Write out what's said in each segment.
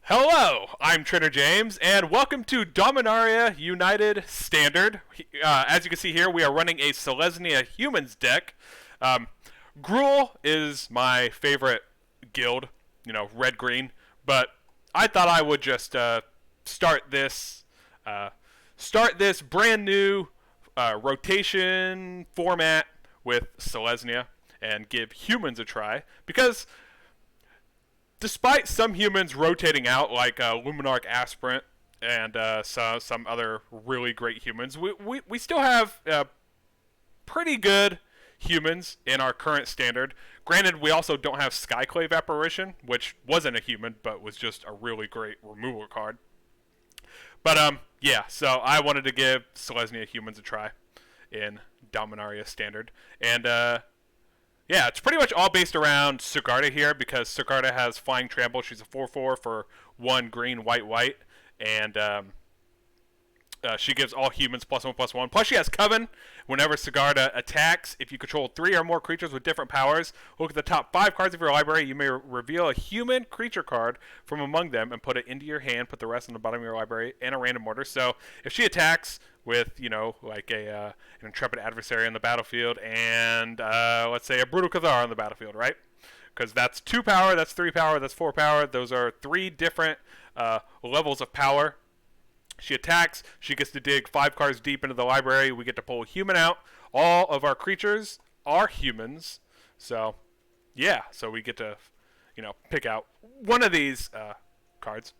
Hello, I'm Trader James, and welcome to Dominaria United Standard. As you can see here, we are running a Selesnya Humans deck. Gruul is my favorite guild, red-green, but I thought I would just start this brand new rotation format with Selesnya and give humans a try, because despite some humans rotating out, like Luminarch Aspirant and some other really great humans, we still have pretty good humans in our current standard. Granted, we also don't have Skyclave Apparition, which wasn't a human, but was just a really great removal card. But, yeah, so I wanted to give Selesnya Humans a try in Dominaria Standard. And, yeah, it's pretty much all based around Sigarda here, because Sigarda has Flying Trample. She's a 4/4 for 1 green, white, white. And she gives all humans +1/+1. Plus, she has Coven. Whenever Sigarda attacks, if you control 3 or more creatures with different powers, look at the top 5 cards of your library. You may reveal a human creature card from among them and put it into your hand. Put the rest on the bottom of your library in a random order. So if she attacks with, like an Intrepid Adversary on the battlefield and, let's say, a Brutal Cathar on the battlefield, right? Because that's 2 power, that's 3 power, that's 4 power. Those are 3 different levels of power. She attacks. She gets to dig 5 cards deep into the library. We get to pull a human out. All of our creatures are humans. So, yeah. So we get to, pick out one of these cards.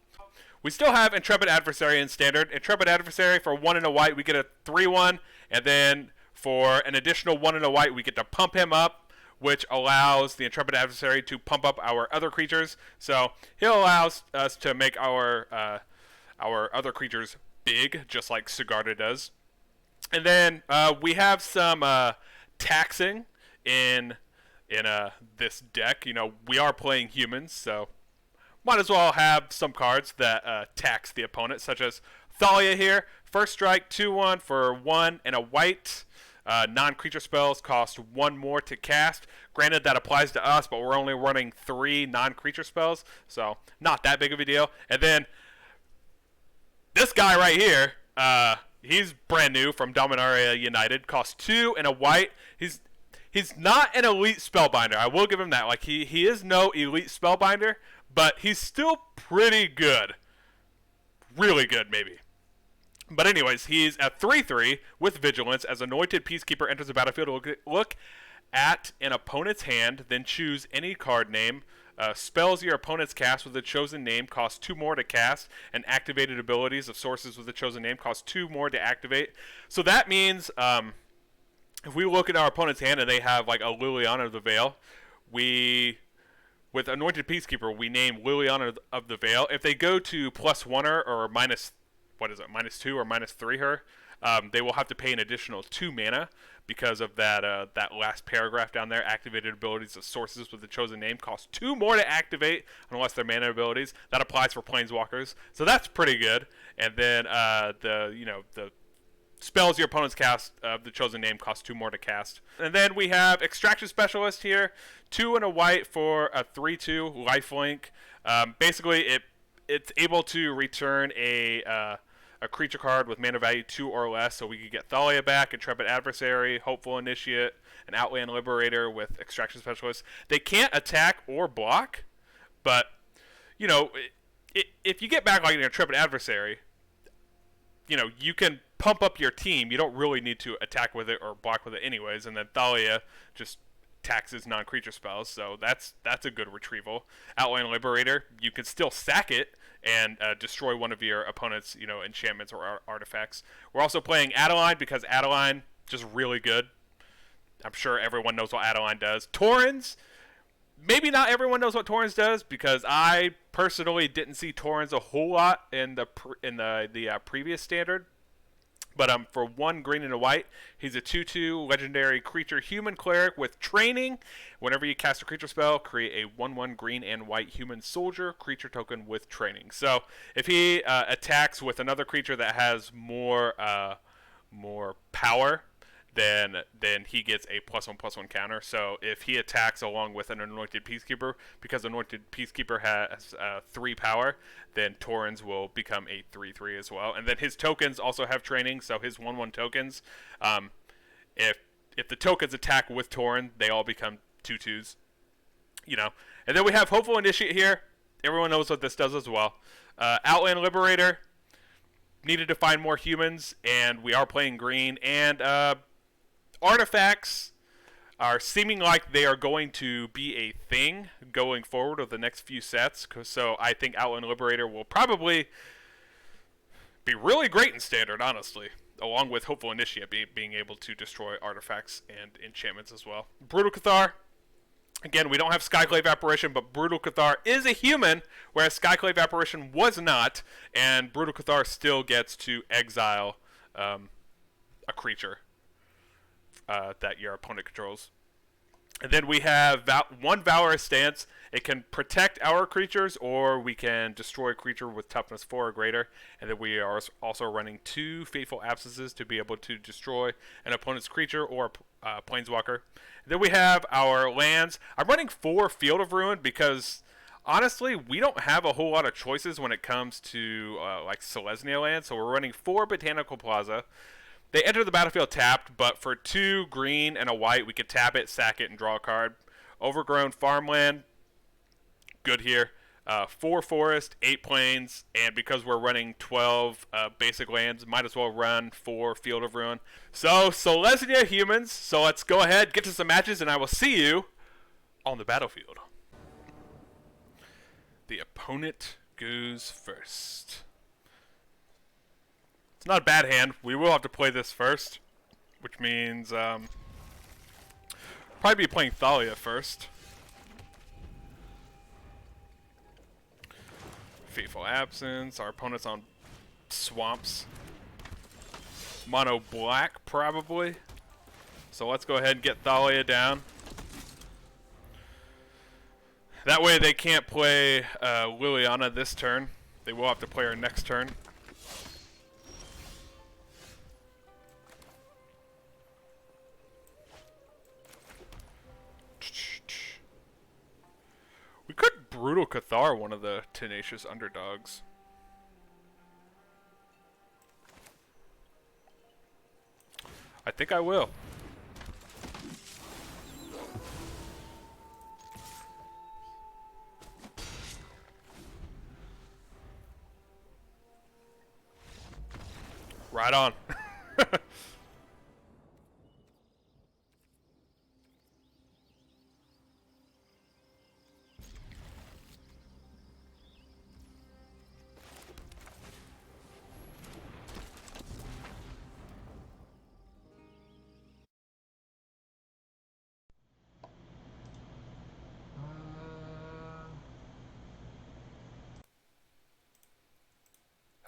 We still have Intrepid Adversary in Standard. Intrepid Adversary, for 1 and a white, we get a 3/1. And then for an additional 1 and a white, we get to pump him up, which allows the Intrepid Adversary to pump up our other creatures. So he allows us to make our other creatures big, just like Sigarda does. And then we have some taxing in this deck. We are playing humans, so might as well have some cards that tax the opponent, such as Thalia here. First strike, 2/1 for 1 and a white. Non-creature spells cost 1 more to cast. Granted, that applies to us, but we're only running 3 non-creature spells, so not that big of a deal. And then this guy right here, he's brand new from Dominaria United. Costs 2 and a white. He's not an elite spellbinder. I will give him that. Like he is no elite spellbinder, but he's still pretty good. Really good, maybe. But anyways, he's at 3/3 with Vigilance. As Anointed Peacekeeper enters the battlefield, look at an opponent's hand, then choose any card name. Spells your opponent's cast with the chosen name cost 2 more to cast, and activated abilities of sources with the chosen name cost 2 more to activate. So that means if we look at our opponent's hand and they have like a Liliana of the Veil, with Anointed Peacekeeper, we name Liliana of the Veil. If they go to +1 or -2 or -3 her, they will have to pay an additional 2 mana because of that last paragraph down there. Activated abilities of sources with the chosen name cost 2 more to activate unless they're mana abilities. That applies for planeswalkers, so that's pretty good. And then the spells your opponent's cast of the chosen name cost 2 more to cast. And then we have Extraction Specialist here, 2 and a white for a 3/2 lifelink. Basically, it's able to return a creature card with mana value 2 or less, so we could get Thalia back, Intrepid Adversary, Hopeful Initiate, an Outland Liberator with Extraction Specialist. They can't attack or block, but, if you get back like an Intrepid Adversary, you can pump up your team. You don't really need to attack with it or block with it anyways, and then Thalia just taxes non-creature spells, so that's a good retrieval. Outland Liberator, you can still sack it and destroy one of your opponent's, enchantments or artifacts. We're also playing Adeline because Adeline just really good. I'm sure everyone knows what Adeline does. Torens, maybe not everyone knows what Torens does, because I personally didn't see Torens a whole lot in the previous standard. But for 1 green and a white, he's a 2/2 legendary creature human cleric with training. Whenever you cast a creature spell, create a 1/1 green and white human soldier creature token with training. So if he attacks with another creature that has more power, then he gets a +1/+1 counter. So if he attacks along with an Anointed Peacekeeper, because Anointed Peacekeeper has 3 power, then Torens will become a 3/3 as well. And then his tokens also have training, so his 1/1 tokens, if the tokens attack with Torrent, they all become 2/2s. You know. And then we have Hopeful Initiate here. Everyone knows what this does as well. Outland Liberator. Needed to find more humans, and we are playing green. And artifacts are seeming like they are going to be a thing going forward with the next few sets. So I think Outland Liberator will probably be really great in Standard, honestly, along with Hopeful Initiate being able to destroy artifacts and enchantments as well. Brutal Cathar. Again, we don't have Skyclave Apparition, but Brutal Cathar is a human, whereas Skyclave Apparition was not, and Brutal Cathar still gets to exile a creature that your opponent controls. And then we have one Valorous Stance. It can protect our creatures, or we can destroy a creature with toughness 4 or greater. And then we are also running 2 Fateful Absences to be able to destroy an opponent's creature or planeswalker. And then we have our lands. I'm running 4 Field of Ruin because, honestly, we don't have a whole lot of choices when it comes to like Selesnya lands. So we're running 4 Botanical Plaza. They enter the battlefield tapped, but for 2 green and a white, we could tap it, sack it, and draw a card. Overgrown Farmland, good here. 4 forest, 8 plains, and because we're running 12 basic lands, might as well run 4 Field of Ruin. So, Selesnya Humans, so let's go ahead, get to some matches, and I will see you on the battlefield. The opponent goes first. It's not a bad hand. We will have to play this first, which means probably be playing Thalia first. Fateful Absence. Our opponent's on swamps. Mono black, probably. So let's go ahead and get Thalia down. That way they can't play Liliana this turn. They will have to play her next turn. We could Brutal Cathar one of the tenacious underdogs. I think I will. Right on.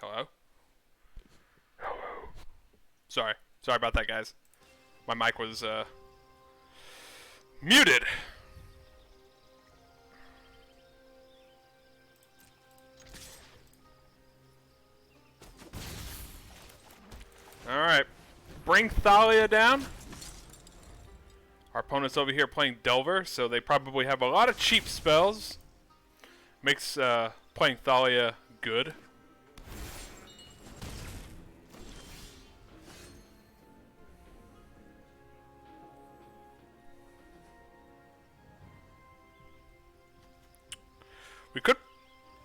Hello? Hello. Sorry about that, guys. My mic was muted. Alright. Bring Thalia down. Our opponent's over here playing Delver, so they probably have a lot of cheap spells. Makes playing Thalia good.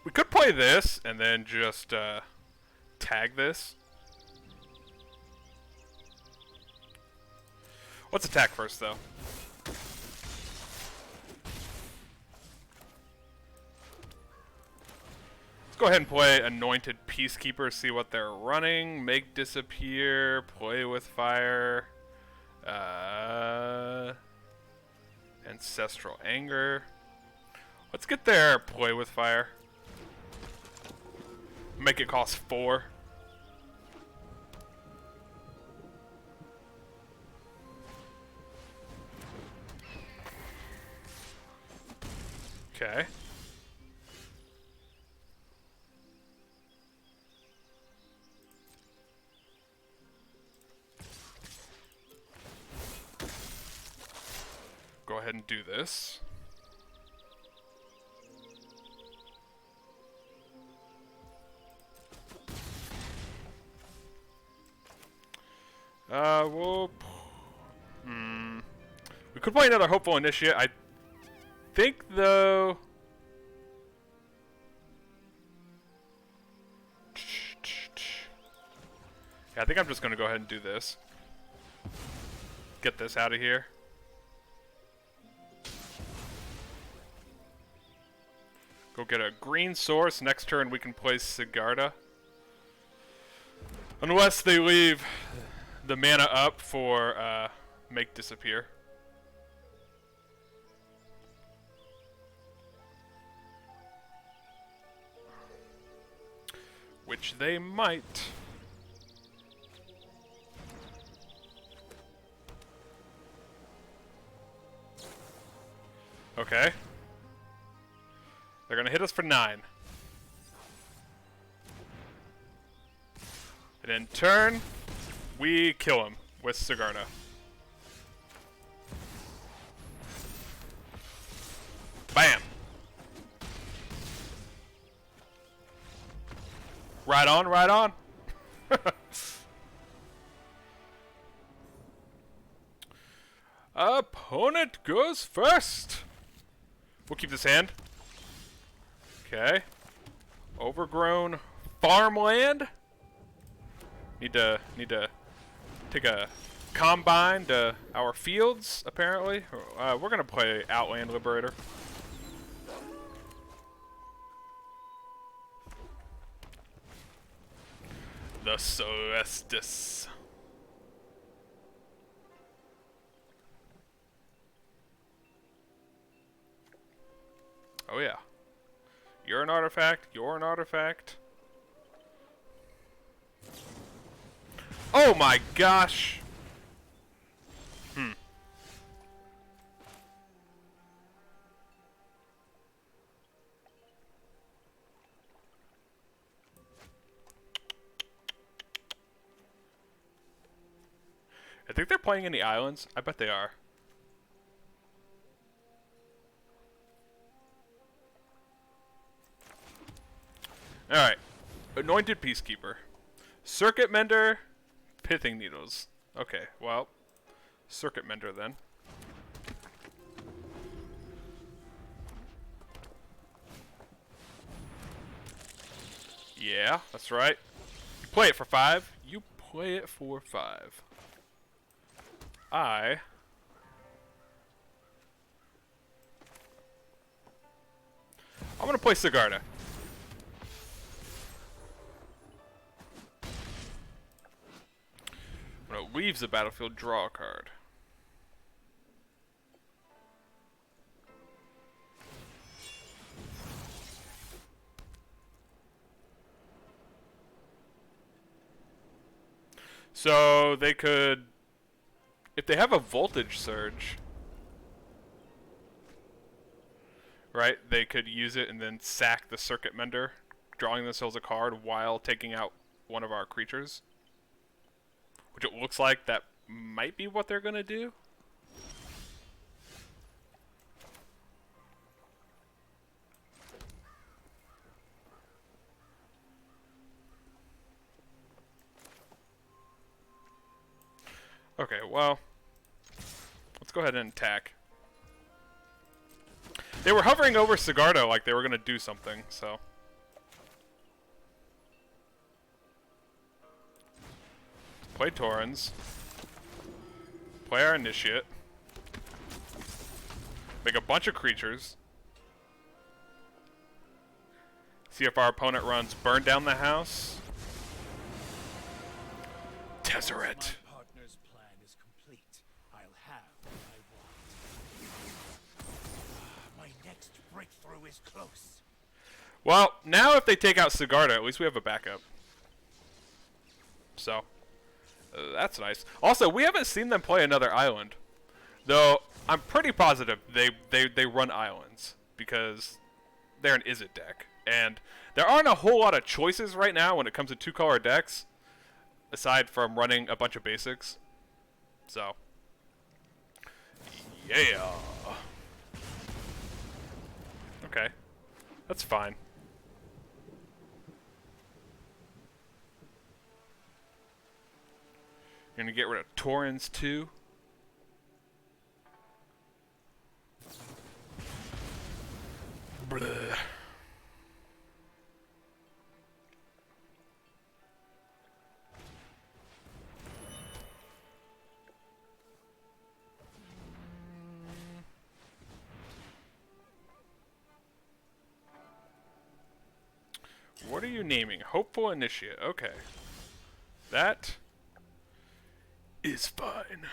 We could play this and then just tag this. Let's attack first, though. Let's go ahead and play Anointed Peacekeeper, see what they're running. Make disappear, play with fire. Ancestral Anger. Let's get their play with fire. Make it cost 4. Okay. ahead and do this. We could play another Hopeful Initiate. I think, though... Yeah, I think I'm just going to go ahead and do this. Get this out of here. Go get a green source. Next turn we can play Sigarda. Unless they leave the mana up for Make Disappear. Which they might. Okay. They're gonna hit us for 9. And in turn, we kill him with Sigarda. Bam! Right on, right on. Opponent goes first. We'll keep this hand. Okay. Overgrown Farmland. Need to take a combine to our fields, apparently. We're gonna play Outland Liberator. The Celestis. Oh yeah. You're an artifact, you're an artifact. Oh my gosh! I think they're playing in the islands. I bet they are. Alright. Anointed Peacekeeper. Circuit Mender. Pithing Needles. Okay, well. Circuit Mender then. Yeah, that's right. You play it for 5. You play it for 5. I'm gonna play Sigarda. When it leaves the battlefield, draw a card. So they could, if they have a voltage surge, right, they could use it and then sack the Circuit Mender, drawing themselves a card while taking out one of our creatures. Which it looks like that might be what they're going to do. Okay, well, let's go ahead and attack. They were hovering over Sigarda like they were going to do something, so... Play Torens. Play our Initiate. Make a bunch of creatures. See if our opponent runs Burn Down the House. Tezzeret. My partner's plan is complete. I'll have what I want. My next breakthrough is close. Well, now if they take out Sigarda, at least we have a backup. So... that's nice. Also, we haven't seen them play another island. Though, I'm pretty positive they run islands. Because they're an Izzet deck. And there aren't a whole lot of choices right now when it comes to 2-color decks. Aside from running a bunch of basics. So, Yeah. Okay. That's fine. You're gonna get rid of Torens too. Bleh. What are you naming? Hopeful Initiate. Okay. That is fine.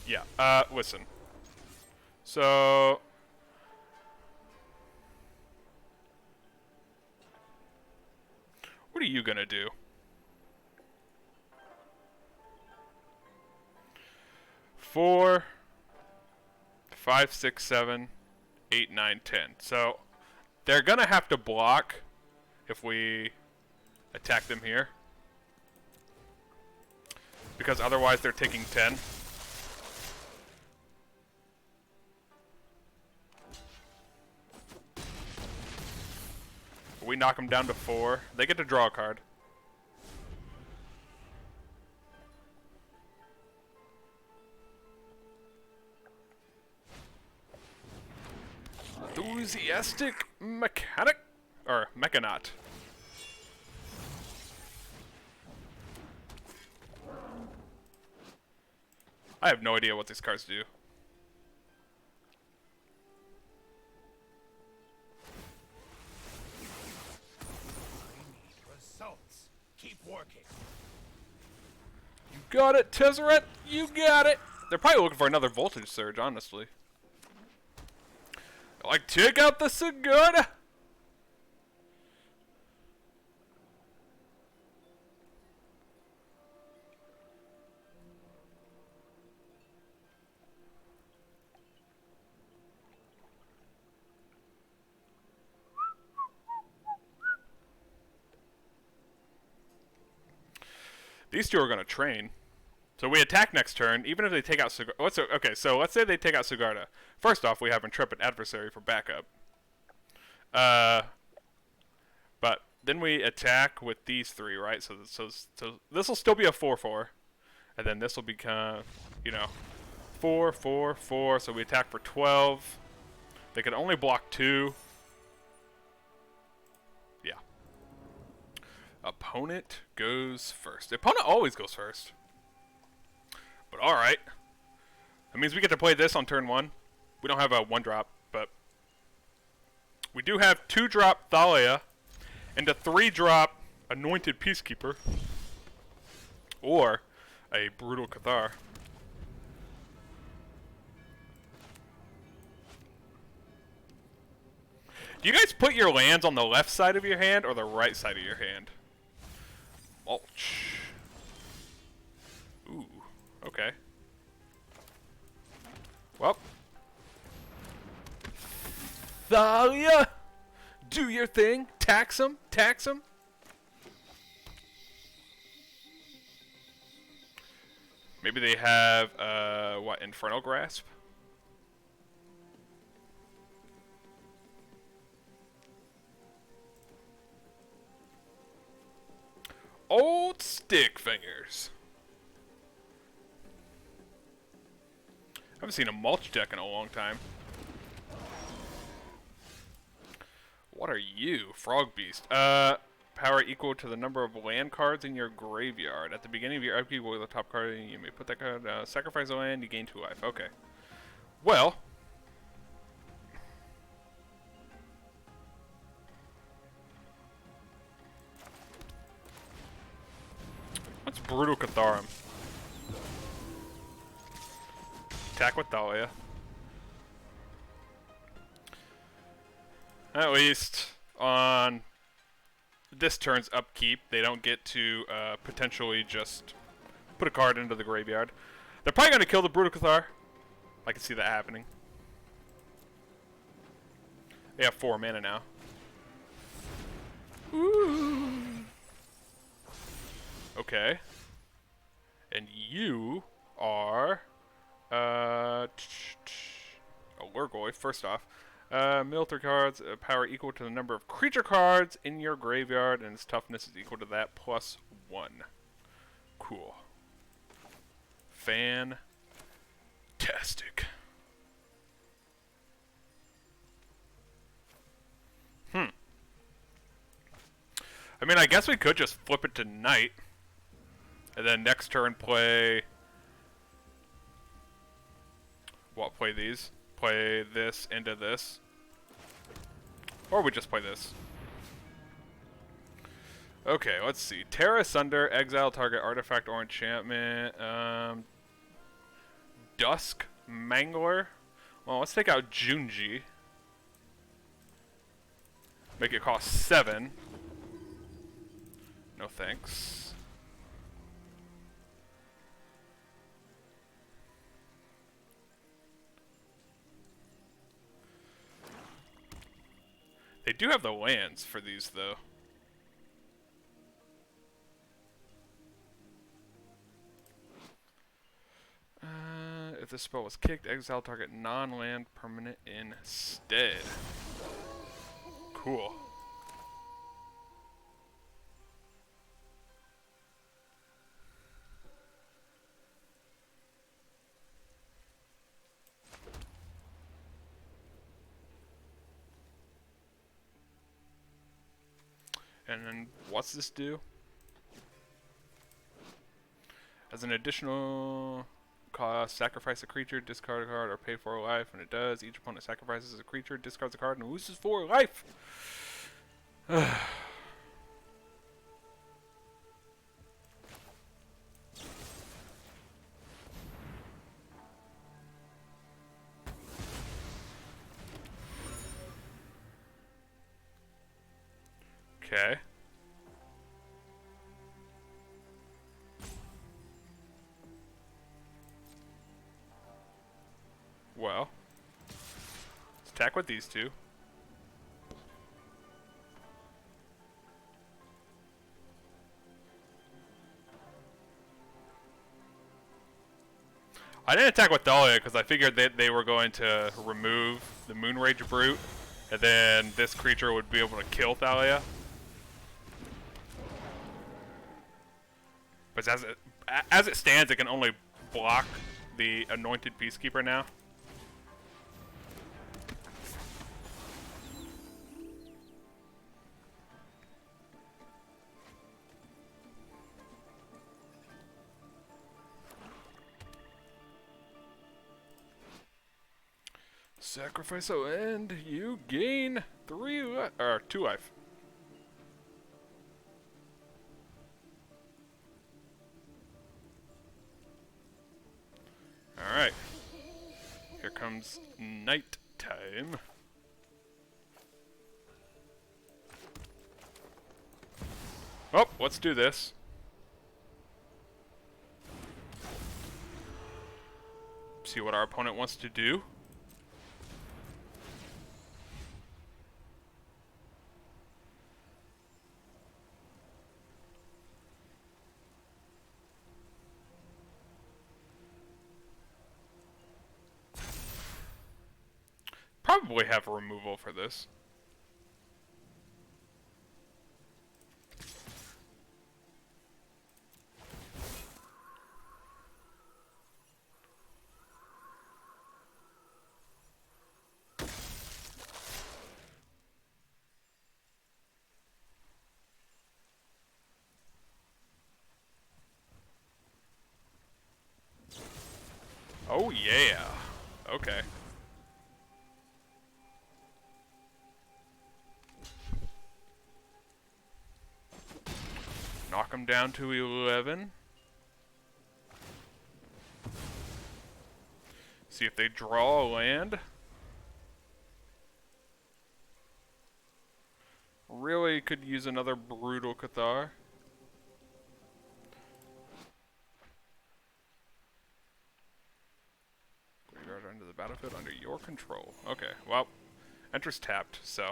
Yeah, listen. So... what are you gonna do? 4, 5, 6, 7, 8, 9, 10. So they're gonna have to block if we attack them here, because otherwise they're taking 10. We knock them down to 4. They get to draw a card. Enthusiastic Mechanic? Or Mechanaut. I have no idea what these cards do. Results. Keep working. You got it, Tezzeret! You got it! They're probably looking for another Voltage Surge, honestly. Like, check out the Sigarda! These two are going to train. So we attack next turn, even if they take out Sigarda. Okay, so let's say they take out Sigarda. First off, we have Intrepid Adversary for backup. But then we attack with these 3, right? So this will still be a 4/4. And then this will become, 4, 4, 4. So we attack for 12. They can only block 2. Yeah. Opponent goes first. The opponent always goes first. But alright. That means we get to play this on turn 1. We don't have a 1-drop, but we do have 2-drop Thalia and a 3-drop Anointed Peacekeeper. Or a Brutal Cathar. Do you guys put your lands on the left side of your hand or the right side of your hand? Mulch. Ooh, okay. Well. Thalia! Do your thing. Tax him. Tax him. Maybe they have, what, Infernal Grasp? Old Stick Fingers. I haven't seen a mulch deck in a long time. What are you? Frog Beast. Power equal to the number of land cards in your graveyard. At the beginning of your upkeep, with the top card, you may put that card, sacrifice a land, you gain 2 life. Okay. Well. Let's Brutal Cathar him. Attack with Thalia. At least on this turn's upkeep, they don't get to potentially just put a card into the graveyard. They're probably going to kill the Brutal Cathar. I can see that happening. They have 4 mana now. Ooh. Okay. And you are... a Lurgoy, first off. Mill 3 cards, power equal to the number of creature cards in your graveyard, and its toughness is equal to that plus 1. Cool. Fantastic. I mean, I guess we could just flip it to night, and then next turn play... What, play these? Play this into this. Or we just play this. Okay, let's see. Tear Asunder, exile target artifact or enchantment. Dusk Mangler. Well, let's take out Junji. Make it cost 7. No thanks. They do have the lands for these, though. If this spell was kicked, exile target non-land permanent instead. Cool. And then, what's this do? As an additional cost, sacrifice a creature, discard a card, or pay 4 life. When it does, each opponent sacrifices a creature, discards a card, and loses 4 life. Okay. Well, let's attack with these two. I didn't attack with Thalia because I figured that they were going to remove the Moonrage Brute, and then this creature would be able to kill Thalia. But as it stands, it can only block the Anointed Peacekeeper now. Sacrifice will end. You gain 2 life. Alright. Here comes night time. Oh, let's do this. See what our opponent wants to do. Probably have a removal for this. Oh yeah. Okay. Knock them down to 11. See if they draw a land. Really could use another Brutal Cathar. Graveyard under the battlefield under your control. Okay, well, Enter's tapped, so.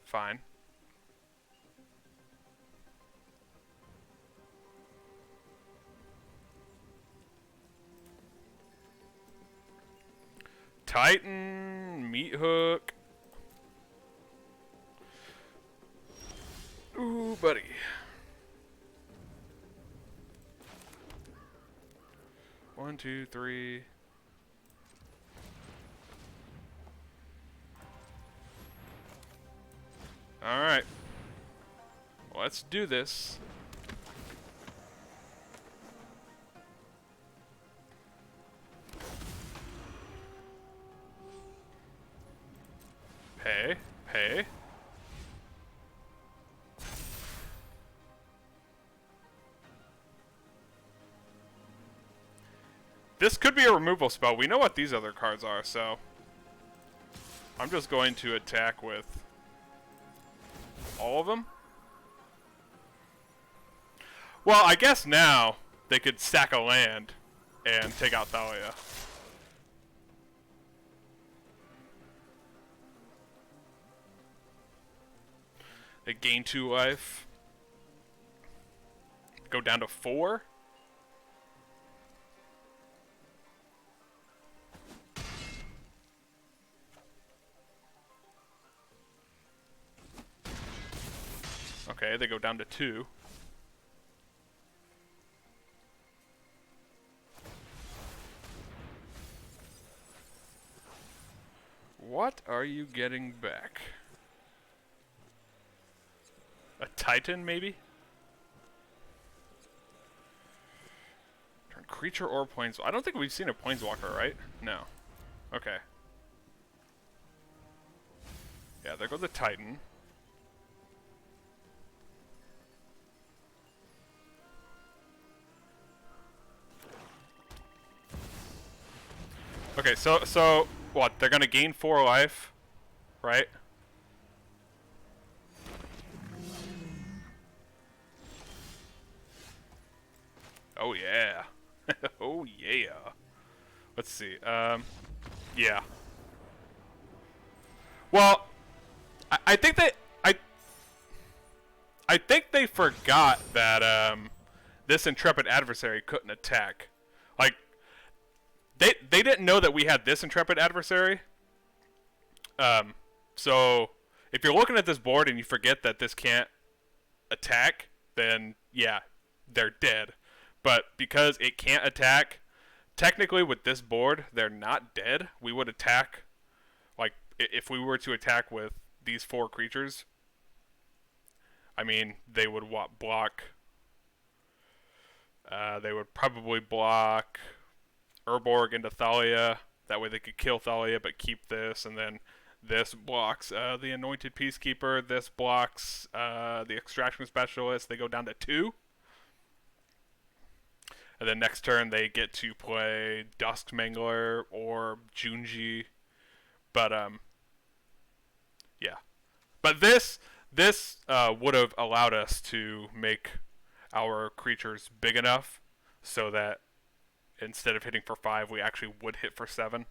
fine. Titan, Meat Hook. Ooh, buddy. One, two, three. All right. Let's do this. Hey, hey. This could be a removal spell. We know what these other cards are, so I'm just going to attack with all of them. Well, I guess now they could sack a land and take out Thalia. They gain 2 life. Go down to 4. Okay, they go down to 2. What are you getting back? A Titan, maybe? Turn creature or planeswalker. I don't think we've seen a planeswalker, right? No. Okay. Yeah, there goes the Titan. Okay, so what? They're gonna gain 4 life, right? Oh yeah. Oh yeah. Let's see. Yeah. Well, I think they I think they forgot that this Intrepid Adversary couldn't attack. Like they didn't know that we had this Intrepid Adversary. So if you're looking at this board and you forget that this can't attack, then yeah, they're dead. But because it can't attack, technically with this board, they're not dead. We would attack, like, if we were to attack with these 4 creatures, I mean, they would block, they would probably block Urborg into Thalia. That way they could kill Thalia but keep this, and then this blocks the Anointed Peacekeeper. This blocks the Extraction Specialist. They go down to 2. And then next turn they get to play Dusk Mangler or Junji. But yeah. But this would have allowed us to make our creatures big enough so that instead of hitting for 5, we actually would hit for 7.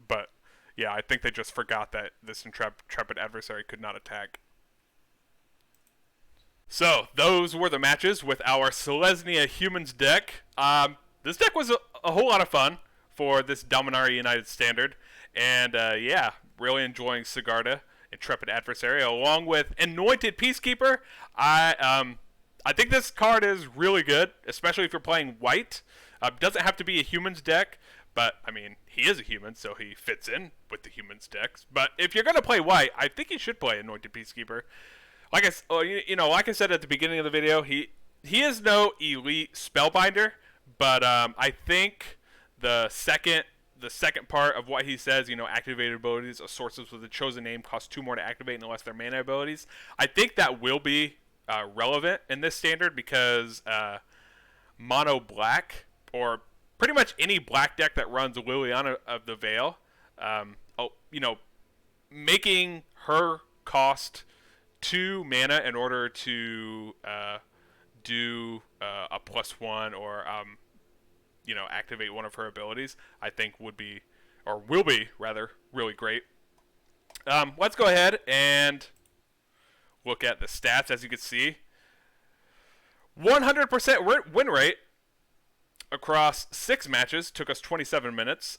But yeah, I think they just forgot that this Intrepid Adversary could not attack. So, those were the matches with our Selesnya Humans deck. This deck was a whole lot of fun for this Dominaria United Standard. And, yeah, really enjoying Sigarda, Intrepid Adversary, along with Anointed Peacekeeper. I think this card is really good, especially if you're playing white. Doesn't have to be a Humans deck, but, I mean, he is a human, so he fits in with the Humans decks. But if you're going to play white, I think you should play Anointed Peacekeeper. Like like I said at the beginning of the video, he is no elite spellbinder, but I think the second part of what he says, activated abilities of sources with a chosen name cost 2 more to activate unless they're mana abilities. I think that will be relevant in this standard because mono black, or pretty much any black deck that runs Liliana of the Veil, making her cost 2 mana in order to do a +1 or activate one of her abilities, I think would be, or will be rather, really great. Let's go ahead and look at the stats. As you can see, 100% win rate across 6 matches. Took us 27 minutes.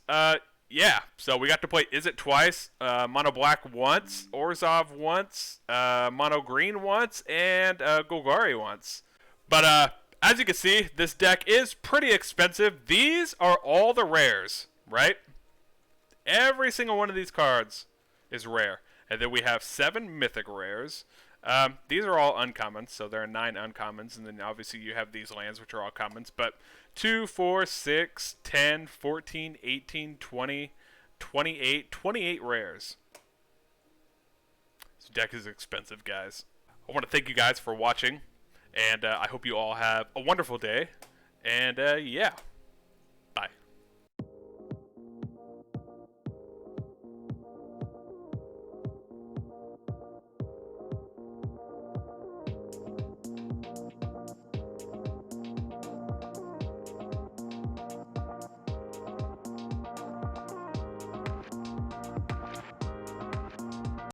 Yeah, so we got to play Izzet twice, Mono Black once, Orzhov once, Mono Green once, and Golgari once. But as you can see, this deck is pretty expensive. These are all the rares, right? Every single one of these cards is rare. And then we have 7 mythic rares. These are all uncommons, so there are 9 uncommons, and then obviously you have these lands, which are all commons. But 2, 4, 6, 10, 14, 18, 20, 28, 28 rares. This deck is expensive, guys. I want to thank you guys for watching, and I hope you all have a wonderful day. And yeah.